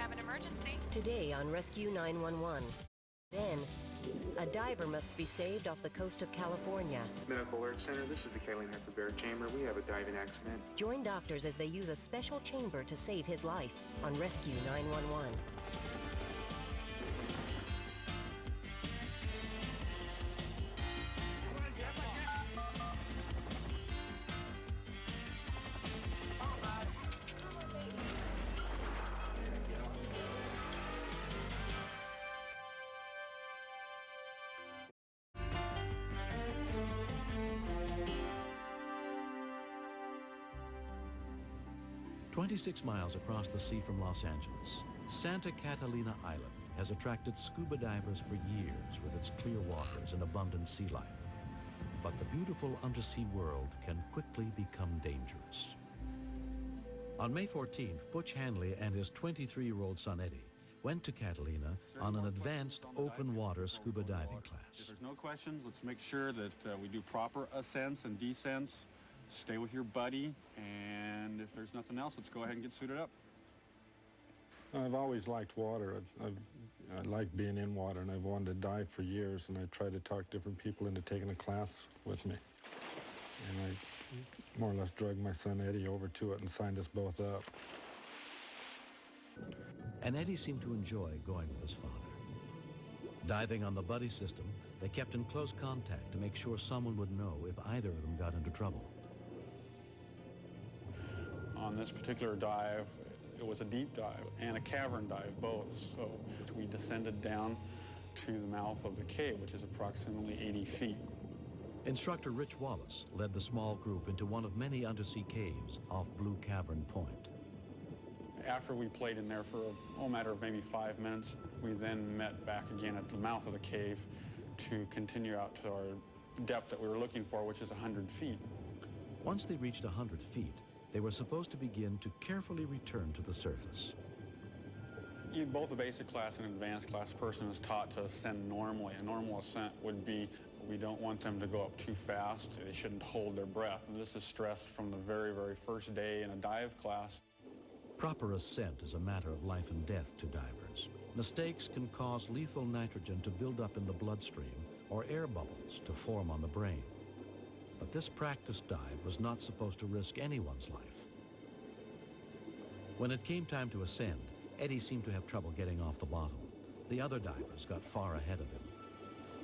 have an emergency. Today on Rescue 911. Then, a diver must be saved off the coast of California. Medical Alert Center, this is the Hyperbaric Treatment. We have a diving accident. Join doctors as they use a special chamber to save his life on Rescue 911. 26 miles across the sea from Los Angeles, Santa Catalina Island has attracted scuba divers for years with its clear waters and abundant sea life. But the beautiful undersea world can quickly become dangerous. On May 14th, Butch Hanley and his 23-year-old son Eddie went to Catalina on an advanced open water scuba diving class. If there's no questions, let's make sure that we do proper ascents and descents. Stay with your buddy, and if there's nothing else, let's go ahead and get suited up. I've always liked water. I like being in water, and I've wanted to dive for years, and I tried to talk different people into taking a class with me. And I more or less drugged my son Eddie over to it and signed us both up. And Eddie seemed to enjoy going with his father. Diving on the buddy system, they kept in close contact to make sure someone would know if either of them got into trouble. On this particular dive, it was a deep dive and a cavern dive both. So we descended down to the mouth of the cave, which is approximately 80 feet. Instructor Rich Wallace led the small group into one of many undersea caves off Blue Cavern Point. After we played in there for a matter of maybe 5 minutes, we then met back again at the mouth of the cave to continue out to our depth that we were looking for, which is 100 feet. Once they reached 100 feet, they were supposed to begin to carefully return to the surface. Both the basic class and advanced class person is taught to ascend normally. A normal ascent would be, we don't want them to go up too fast. They shouldn't hold their breath. And this is stressed from the very, very first day in a dive class. Proper ascent is a matter of life and death to divers. Mistakes can cause lethal nitrogen to build up in the bloodstream or air bubbles to form on the brain. But this practice dive was not supposed to risk anyone's life. When it came time to ascend, Eddie seemed to have trouble getting off the bottom. The other divers got far ahead of him.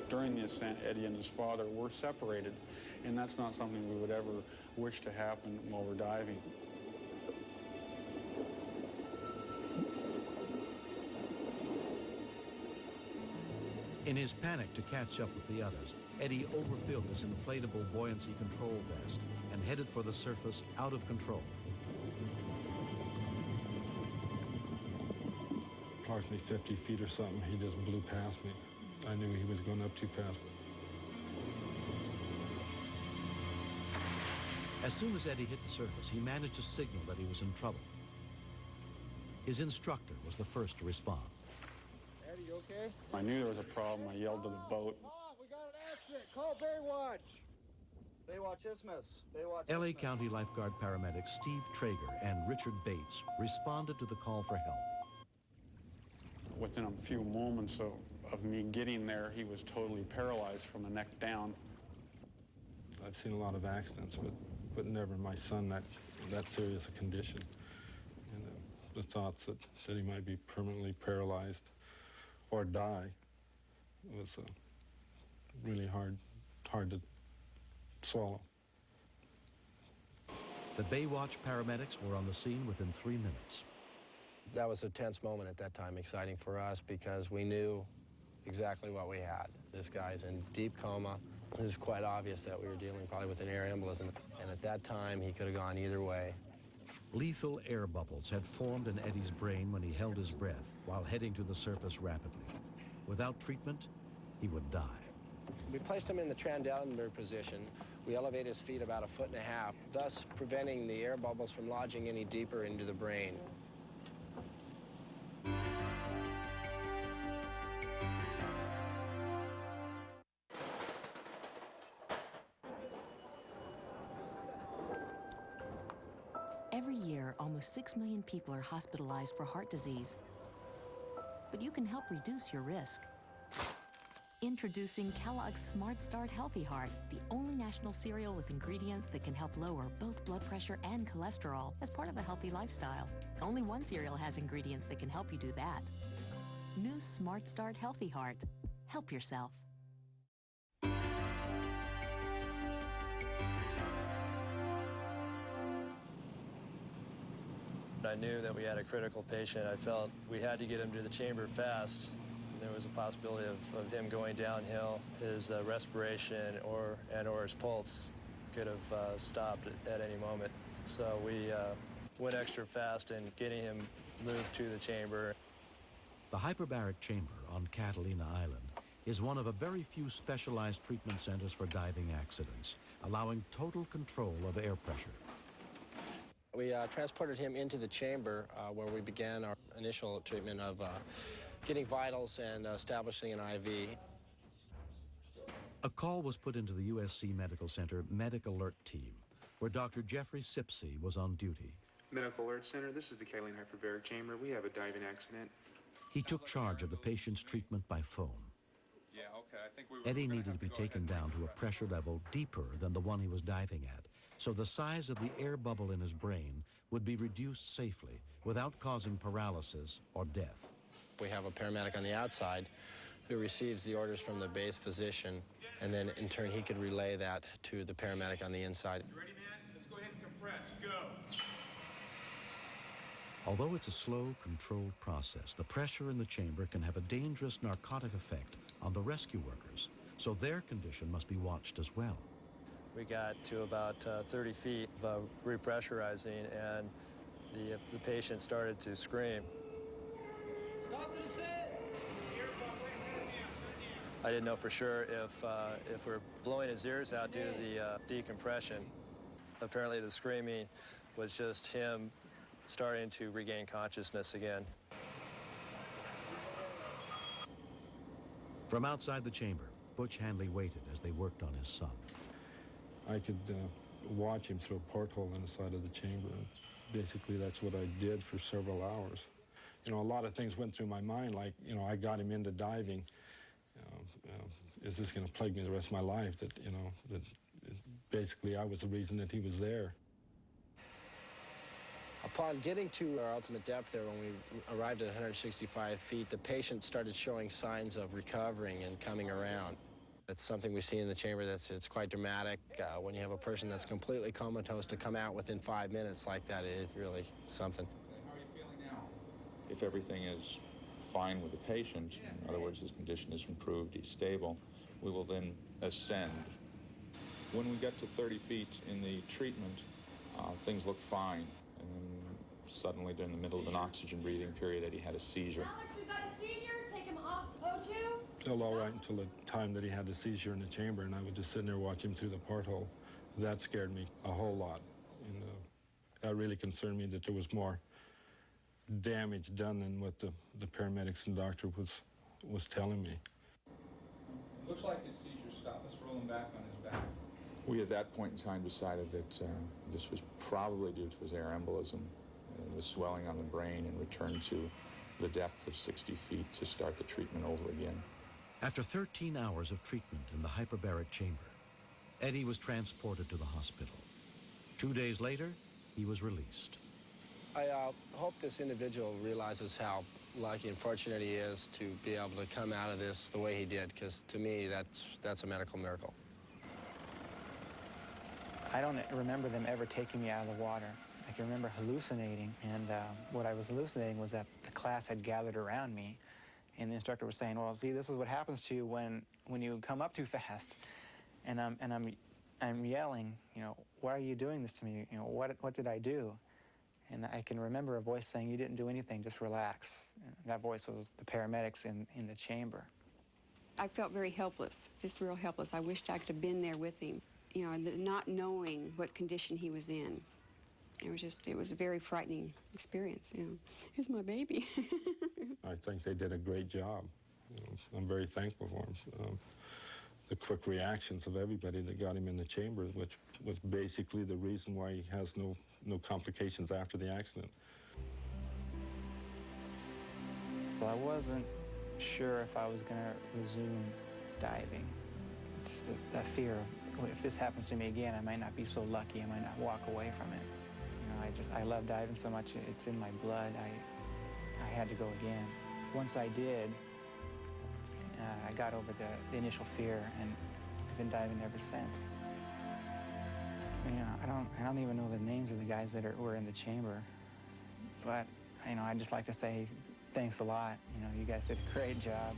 During the ascent, Eddie and his father were separated, and that's not something we would ever wish to happen while we're diving. In his panic to catch up with the others, Eddie overfilled his inflatable buoyancy control vest and headed for the surface out of control. Approximately 50 feet or something, he just blew past me. I knew he was going up too fast. As soon as Eddie hit the surface, he managed to signal that he was in trouble. His instructor was the first to respond. Eddie, you okay? I knew there was a problem. I yelled to the boat. Oh, we got an accident. Call Baywatch. Baywatch Isthmus. Baywatch LA Isthmus. County lifeguard paramedics Steve Traeger and Richard Bates responded to the call for help. Within a few moments of me getting there, he was totally paralyzed from the neck down. I've seen a lot of accidents, but never my son that serious a condition. And the thoughts that he might be permanently paralyzed or die was really hard to swallow. The Baywatch paramedics were on the scene within 3 minutes. That was a tense moment at that time, exciting for us because we knew exactly what we had. This guy's in deep coma. It was quite obvious that we were dealing probably with an air embolism, and at that time he could have gone either way. Lethal air bubbles had formed in Eddie's brain when he held his breath while heading to the surface rapidly. Without treatment, he would die. We placed him in the Trendelenburg position. We elevated his feet about 1.5 feet, thus preventing the air bubbles from lodging any deeper into the brain. Every year, almost 6 million people are hospitalized for heart disease. but you can help reduce your risk. Introducing Kellogg's Smart Start Healthy Heart, the only national cereal with ingredients that can help lower both blood pressure and cholesterol as part of a healthy lifestyle. Only one cereal has ingredients that can help you do that. New Smart Start Healthy Heart. Help yourself. I knew that we had a critical patient. I felt we had to get him to the chamber fast. There was a possibility of him going downhill. His respiration or his pulse could have stopped at any moment. So we went extra fast in getting him moved to the chamber. The hyperbaric chamber on Catalina Island is one of a very few specialized treatment centers for diving accidents, allowing total control of air pressure. We transported him into the chamber where we began our initial treatment of getting vitals and establishing an IV. A call was put into the USC Medical Center Medic Alert Team, where Dr. Jeffrey Sipsey was on duty. Medical Alert Center, this is the Kaleen Hyperbaric Chamber. We have a diving accident. He took charge of the patient's treatment by phone. Yeah, okay. I think we Eddie needed to be taken down to a pressure level deeper than the one he was diving at, so the size of the air bubble in his brain would be reduced safely without causing paralysis or death. We have a paramedic on the outside who receives the orders from the base physician, and then in turn he could relay that to the paramedic on the inside. You ready, man? Let's go ahead and compress. Go. Although it's a slow, controlled process, the pressure in the chamber can have a dangerous narcotic effect on the rescue workers, so their condition must be watched as well. We got to about 30 feet of repressurizing, and the patient started to scream. Stop the descent. I didn't know for sure if we're blowing his ears out due to the decompression. Apparently the screaming was just him starting to regain consciousness again. From outside the chamber, Butch Handley waited as they worked on his son. I could watch him through a porthole in the side of the chamber. Basically, that's what I did for several hours. You know, a lot of things went through my mind, like, you know, I got him into diving. Is this going to plague me the rest of my life? That, you know, that basically I was the reason that he was there. Upon getting to our ultimate depth there, when we arrived at 165 feet, the patient started showing signs of recovering and coming around. It's something we see in the chamber it's quite dramatic. When you have a person that's completely comatose to come out within 5 minutes like that, it's really something. How are you feeling now? If everything is fine with the patient, in other words, his condition is improved, he's stable, we will then ascend. When we get to 30 feet in the treatment, things look fine. And then suddenly, during the middle of an oxygen breathing period, Eddie had a seizure. Alex, we've got a seizure. Take him off O2. Still all right until the time that he had the seizure in the chamber, and I would just sit there watching him through the porthole. That scared me a whole lot. And that really concerned me that there was more damage done than what the paramedics and doctor was telling me. Looks like his seizure stopped. Let's roll him back on his back. We, at that point in time, decided that this was probably due to his air embolism, the swelling on the brain, and returned to the depth of 60 feet to start the treatment over again. After 13 hours of treatment in the hyperbaric chamber, Eddie was transported to the hospital. 2 days later, he was released. I hope this individual realizes how lucky and fortunate he is to be able to come out of this the way he did, because to me, that's a medical miracle. I don't remember them ever taking me out of the water. I can remember hallucinating, and what I was hallucinating was that the class had gathered around me, and the instructor was saying, well, see, this is what happens to you when you come up too fast. And I'm yelling, you know, why are you doing this to me? You know, what did I do? And I can remember a voice saying, you didn't do anything, just relax. And that voice was the paramedics in the chamber. I felt very helpless, just real helpless. I wished I could have been there with him, you know, not knowing what condition he was in. It was a very frightening experience, you know. He's my baby. I think they did a great job. You know, I'm very thankful for them. The quick reactions of everybody that got him in the chamber, which was basically the reason why he has no complications after the accident. Well, I wasn't sure if I was going to resume diving. It's that fear of, if this happens to me again, I might not be so lucky, I might not walk away from it. You know, I love diving so much, it's in my blood. I had to go again. Once I did, I got over the initial fear, and I've been diving ever since. You know, I don't even know the names of the guys that were in the chamber, but you know, I'd just like to say thanks a lot. You know, you guys did a great job.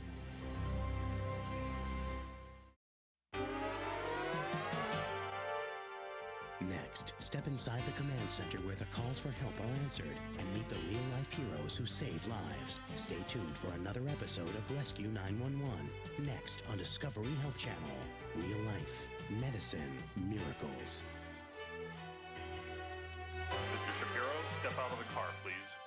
Next, step inside the command center where the calls for help are answered and meet the real-life heroes who save lives. Stay tuned for another episode of Rescue 911, next on Discovery Health Channel. Real life, medicine, miracles. Mr. Shapiro, step out of the car, please.